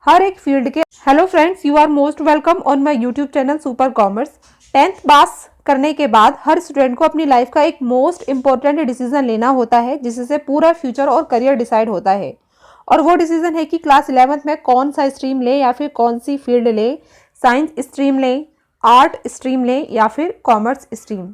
हर एक फील्ड के hello friends, you are most welcome on my YouTube channel Super Commerce. 10th pass करने के बाद हर स्टूडेंट को अपनी लाइफ का एक मोस्ट इंपॉर्टेंट डिसीजन लेना होता है, जिससे पूरा फ्यूचर और करियर डिसाइड होता है। और वो डिसीजन है कि क्लास 11th में कौन सा स्ट्रीम ले या फिर कौन सी फील्ड ले, साइंस स्ट्रीम ले, आर्ट स्ट्रीम ले या फिर कॉमर्स स्ट्रीम।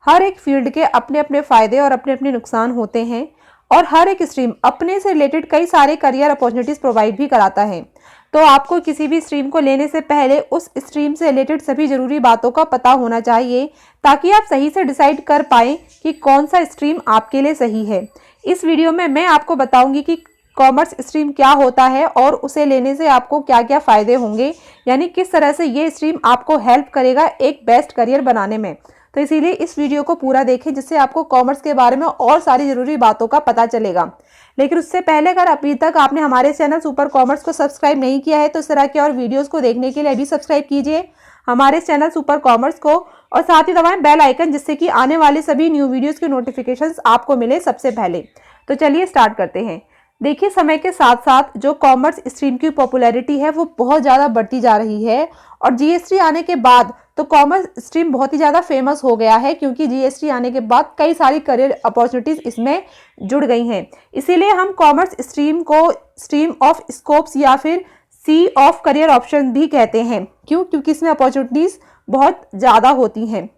हर एक फील्ड के अपने अपने फ़ायदे और अपने अपने नुकसान होते हैं और हर एक स्ट्रीम अपने से रिलेटेड कई सारे करियर अपॉर्चुनिटीज़ प्रोवाइड भी कराता है। तो आपको किसी भी स्ट्रीम को लेने से पहले उस स्ट्रीम से रिलेटेड सभी ज़रूरी बातों का पता होना चाहिए, ताकि आप सही से डिसाइड कर पाएँ कि कौन सा स्ट्रीम आपके लिए सही है। इस वीडियो में मैं आपको बताऊंगी कि कॉमर्स स्ट्रीम क्या होता है और उसे लेने से आपको क्या क्या फ़ायदे होंगे, यानी किस तरह से ये स्ट्रीम आपको हेल्प करेगा एक बेस्ट करियर बनाने में। तो इसीलिए इस वीडियो को पूरा देखें, जिससे आपको कॉमर्स के बारे में और सारी ज़रूरी बातों का पता चलेगा। लेकिन उससे पहले अगर अभी तक आपने हमारे चैनल सुपर कॉमर्स को सब्सक्राइब नहीं किया है तो इस तरह के और वीडियोस को देखने के लिए अभी सब्सक्राइब कीजिए हमारे चैनल सुपर कॉमर्स को, और साथ ही दबाएं बेल आइकन, जिससे कि आने वाले सभी न्यू वीडियोस के नोटिफिकेशंस आपको मिले सबसे पहले। तो चलिए स्टार्ट करते हैं। देखिए, समय के साथ साथ जो कॉमर्स स्ट्रीम की पॉपुलैरिटी है वो बहुत ज़्यादा बढ़ती जा रही है, और जीएसटी आने के बाद तो कॉमर्स स्ट्रीम बहुत ही ज़्यादा फेमस हो गया है, क्योंकि जीएसटी आने के बाद कई सारी करियर अपॉर्चुनिटीज़ इसमें जुड़ गई हैं। इसीलिए हम कॉमर्स स्ट्रीम को स्ट्रीम ऑफ स्कोप्स या फिर सी ऑफ करियर ऑप्शन भी कहते हैं। क्यों? क्योंकि इसमें अपॉर्चुनिटीज़ बहुत ज़्यादा होती हैं।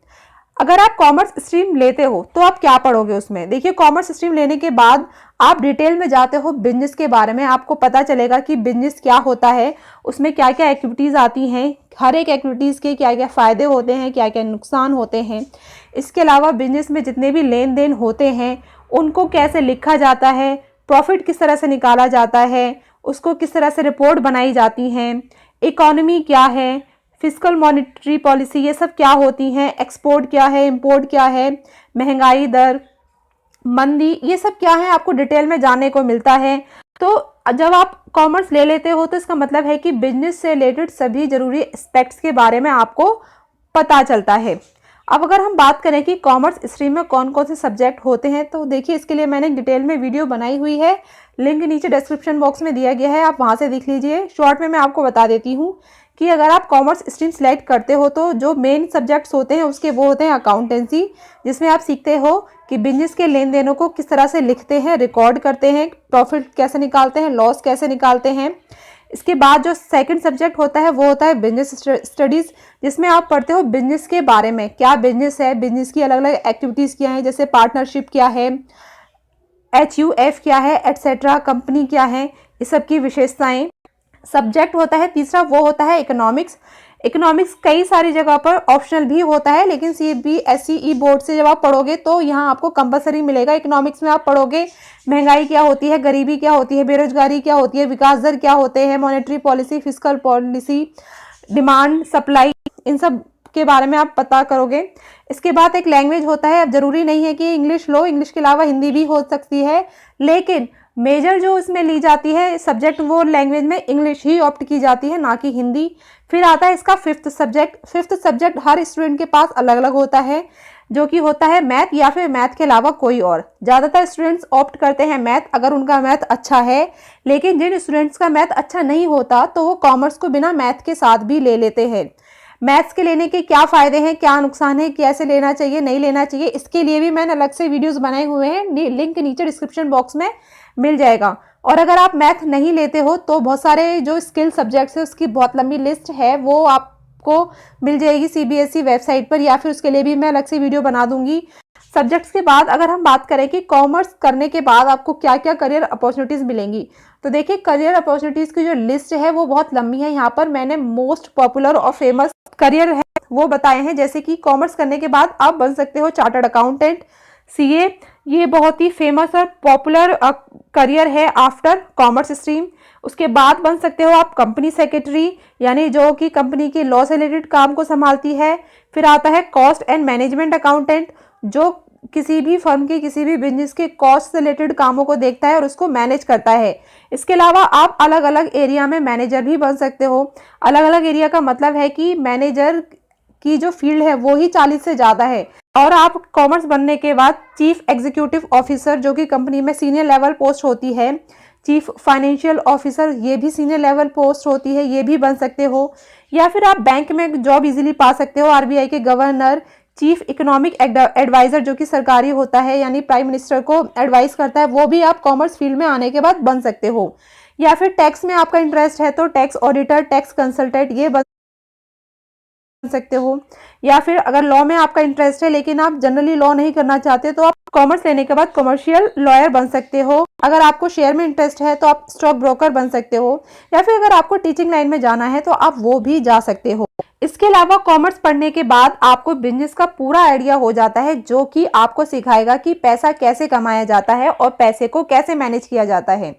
अगर आप कॉमर्स स्ट्रीम लेते हो तो आप क्या पढ़ोगे उसमें? देखिए, कॉमर्स स्ट्रीम लेने के बाद आप डिटेल में जाते हो बिजनेस के बारे में। आपको पता चलेगा कि बिजनेस क्या होता है, उसमें क्या क्या एक्टिविटीज़ आती हैं, हर एक एक्टिविटीज़ के क्या क्या फ़ायदे होते हैं, क्या क्या नुकसान होते हैं। इसके अलावा बिजनेस में जितने भी लेन देन होते हैं उनको कैसे लिखा जाता है, प्रॉफिट किस तरह से निकाला जाता है, उसको किस तरह से रिपोर्ट बनाई जाती हैं, इकोनॉमी क्या है, फिस्कल मॉनेटरी पॉलिसी ये सब क्या होती हैं, एक्सपोर्ट क्या है, इंपोर्ट क्या है, महंगाई दर, मंदी, ये सब क्या है, आपको डिटेल में जानने को मिलता है। तो जब आप कॉमर्स ले लेते हो तो इसका मतलब है कि बिजनेस से रिलेटेड सभी जरूरी एस्पेक्ट्स के बारे में आपको पता चलता है। अब अगर हम बात करें कि कॉमर्स स्ट्रीम में कौन कौन से सब्जेक्ट होते हैं, तो देखिए इसके लिए मैंने डिटेल में वीडियो बनाई हुई है, लिंक नीचे डिस्क्रिप्शन बॉक्स में दिया गया है, आप वहाँ से देख लीजिए। शॉर्ट में मैं आपको बता देती हूँ कि अगर आप कॉमर्स स्ट्रीम सेलेक्ट करते हो तो जो मेन सब्जेक्ट्स होते हैं उसके वो होते हैं अकाउंटेंसी, जिसमें आप सीखते हो कि बिजनेस के लेन देनों को किस तरह से लिखते हैं, रिकॉर्ड करते हैं, प्रॉफिट कैसे निकालते हैं, लॉस कैसे निकालते हैं। इसके बाद जो सेकंड सब्जेक्ट होता है वो होता है बिजनेस स्टडीज़, जिसमें आप पढ़ते हो बिजनेस के बारे में, क्या बिजनेस है, बिजनेस की अलग अलग एक्टिविटीज़ क्या हैं, जैसे पार्टनरशिप क्या है, HUF क्या है, एटसेट्रा, कंपनी क्या है, इस सब की विशेषताएं। सब्जेक्ट होता है तीसरा, वो होता है इकोनॉमिक्स। इकोनॉमिक्स कई सारी जगह पर ऑप्शनल भी होता है, लेकिन CBSE बोर्ड से जब आप पढ़ोगे तो यहाँ आपको कंपलसरी मिलेगा। इकोनॉमिक्स में आप पढ़ोगे महंगाई क्या होती है, गरीबी क्या होती है, बेरोजगारी क्या होती है, विकास दर क्या होते हैं, monetary policy, fiscal policy, demand supply, इन सब के बारे में आप पता करोगे। इसके बाद एक लैंग्वेज होता है। अब जरूरी नहीं है कि इंग्लिश लो, इंग्लिश के अलावा हिंदी भी हो सकती है, लेकिन मेजर जो इसमें ली जाती है सब्जेक्ट वो लैंग्वेज में इंग्लिश ही ऑप्ट की जाती है, ना कि हिंदी। फिर आता है इसका फिफ्थ सब्जेक्ट। फिफ्थ सब्जेक्ट हर स्टूडेंट के पास अलग अलग होता है, जो कि होता है मैथ या फिर मैथ के अलावा कोई और। ज़्यादातर स्टूडेंट्स ऑप्ट करते हैं मैथ, अगर उनका मैथ अच्छा है। लेकिन जिन स्टूडेंट्स का मैथ अच्छा नहीं होता तो वो कॉमर्स को बिना मैथ के साथ भी ले लेते हैं। मैथ्स के लेने के क्या फ़ायदे हैं, क्या नुकसान है, कैसे लेना चाहिए, नहीं लेना चाहिए, इसके लिए भी मैंने अलग से वीडियोस बनाए हुए हैं, लिंक नीचे डिस्क्रिप्शन बॉक्स में मिल जाएगा। और अगर आप मैथ नहीं लेते हो तो बहुत सारे जो स्किल सब्जेक्ट्स है उसकी बहुत लंबी लिस्ट है, वो आपको मिल जाएगी CBSE वेबसाइट पर, या फिर उसके लिए भी मैं अलग से वीडियो बना दूंगी। सब्जेक्ट्स के बाद अगर हम बात करें कि कॉमर्स करने के बाद आपको क्या क्या करियर अपॉर्चुनिटीज़ मिलेंगी, तो देखिए करियर अपॉर्चुनिटीज़ की जो लिस्ट है वो बहुत लंबी है। यहाँ पर मैंने मोस्ट पॉपुलर और फेमस करियर है वो बताए हैं, जैसे कि कॉमर्स करने के बाद आप बन सकते हो चार्टर्ड अकाउंटेंट, CA, ये बहुत ही फेमस और पॉपुलर करियर है आफ्टर कॉमर्स स्ट्रीम। उसके बाद बन सकते हो आप कंपनी सेक्रेटरी, यानी जो कि कंपनी के लॉ से रिलेटेड काम को संभालती है। फिर आता है कॉस्ट एंड मैनेजमेंट अकाउंटेंट, जो किसी भी फर्म के किसी भी बिजनेस के कॉस्ट से रिलेटेड कामों को देखता है और उसको मैनेज करता है। इसके अलावा आप अलग अलग एरिया में मैनेजर भी बन सकते हो। अलग अलग एरिया का मतलब है कि मैनेजर की जो फील्ड है वो ही 40 से ज़्यादा है। और आप कॉमर्स बनने के बाद चीफ एग्जीक्यूटिव ऑफिसर, जो कि कंपनी में सीनियर लेवल पोस्ट होती है, चीफ फाइनेंशियल ऑफिसर, ये भी सीनियर लेवल पोस्ट होती है, ये भी बन सकते हो। या फिर आप बैंक में जॉब इजीली पा सकते हो, आरबीआई के गवर्नर, चीफ इकोनॉमिक एडवाइजर जो कि सरकारी होता है, यानी प्राइम मिनिस्टर को एडवाइस करता है, वो भी आप कॉमर्स फील्ड में आने के बाद बन सकते हो। या फिर टैक्स में आपका इंटरेस्ट है तो टैक्स ऑडिटर, टैक्स कंसल्टेंट ये बन सकते हो। या फिर अगर लॉ में आपका इंटरेस्ट है लेकिन आप जनरली लॉ नहीं करना चाहते तो आप कॉमर्स लेने के बाद कमर्शियल लॉयर बन सकते हो। अगर आपको शेयर में इंटरेस्ट है तो आप स्टॉक ब्रोकर बन सकते हो। या फिर अगर आपको टीचिंग लाइन में जाना है तो आप वो भी जा सकते हो। इसके अलावा कॉमर्स पढ़ने के बाद आपको बिजनेस का पूरा आइडिया हो जाता है, जो कि आपको सिखाएगा कि पैसा कैसे कमाया जाता है और पैसे को कैसे मैनेज किया जाता है।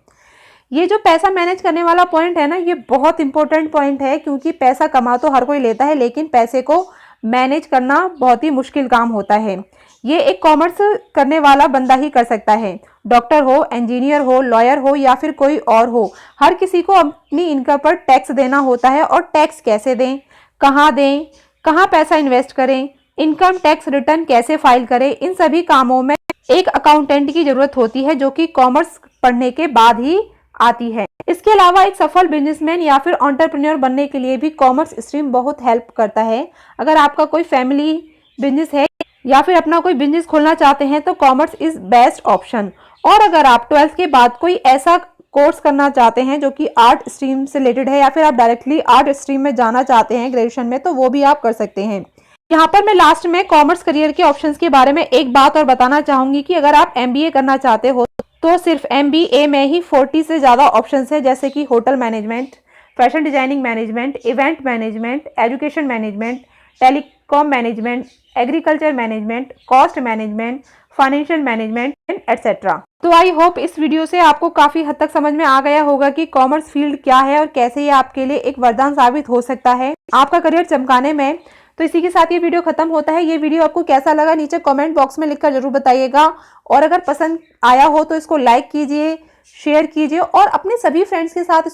ये जो पैसा मैनेज करने वाला पॉइंट है ना, ये बहुत इंपॉर्टेंट पॉइंट है, क्योंकि पैसा कमा तो हर कोई लेता है लेकिन पैसे को मैनेज करना बहुत ही मुश्किल काम होता है। ये एक कॉमर्स करने वाला बंदा ही कर सकता है। डॉक्टर हो, इंजीनियर हो, लॉयर हो या फिर कोई और हो, हर किसी को अपनी इनकम पर टैक्स देना होता है। और टैक्स कैसे दें, कहाँ पैसा इन्वेस्ट करें, इनकम टैक्स रिटर्न कैसे फाइल करें, इन सभी कामों में एक अकाउंटेंट की जरूरत होती है, जो कि कॉमर्स पढ़ने के बाद ही आती है। इसके अलावा एक सफल बिजनेसमैन या फिर एंटरप्रेन्योर बनने के लिए भी कॉमर्स स्ट्रीम बहुत हेल्प करता है। अगर आपका कोई फैमिली बिजनेस है या फिर अपना कोई बिजनेस खोलना चाहते हैं तो कॉमर्स इज बेस्ट ऑप्शन। और अगर आप 12th के बाद कोई ऐसा कोर्स करना चाहते हैं जो कि आर्ट स्ट्रीम से रिलेटेड है, या फिर आप डायरेक्टली आर्ट स्ट्रीम में जाना चाहते हैं ग्रेजुएशन में, तो वो भी आप कर सकते हैं। यहाँ पर मैं लास्ट में कॉमर्स करियर के ऑप्शंस के बारे में एक बात और बताना चाहूंगी कि अगर आप एमबीए करना चाहते हो तो सिर्फ एमबीए में ही 40 से ज़्यादा ऑप्शंस है, जैसे कि hotel management, fashion designing management, event management, education management, telecom management, agriculture management, cost management, financial management etcetera. तो आई होप इस वीडियो से आपको काफ़ी हद तक समझ में आ गया होगा कि कॉमर्स फील्ड क्या है और कैसे ये आपके लिए एक वरदान साबित हो सकता है आपका करियर चमकाने में। तो इसी के साथ ये वीडियो खत्म होता है। ये वीडियो आपको कैसा लगा नीचे कमेंट बॉक्स में लिखकर जरूर बताइएगा। और अगर पसंद आया हो तो इसको लाइक कीजिए, शेयर कीजिए और अपने सभी फ्रेंड्स के साथ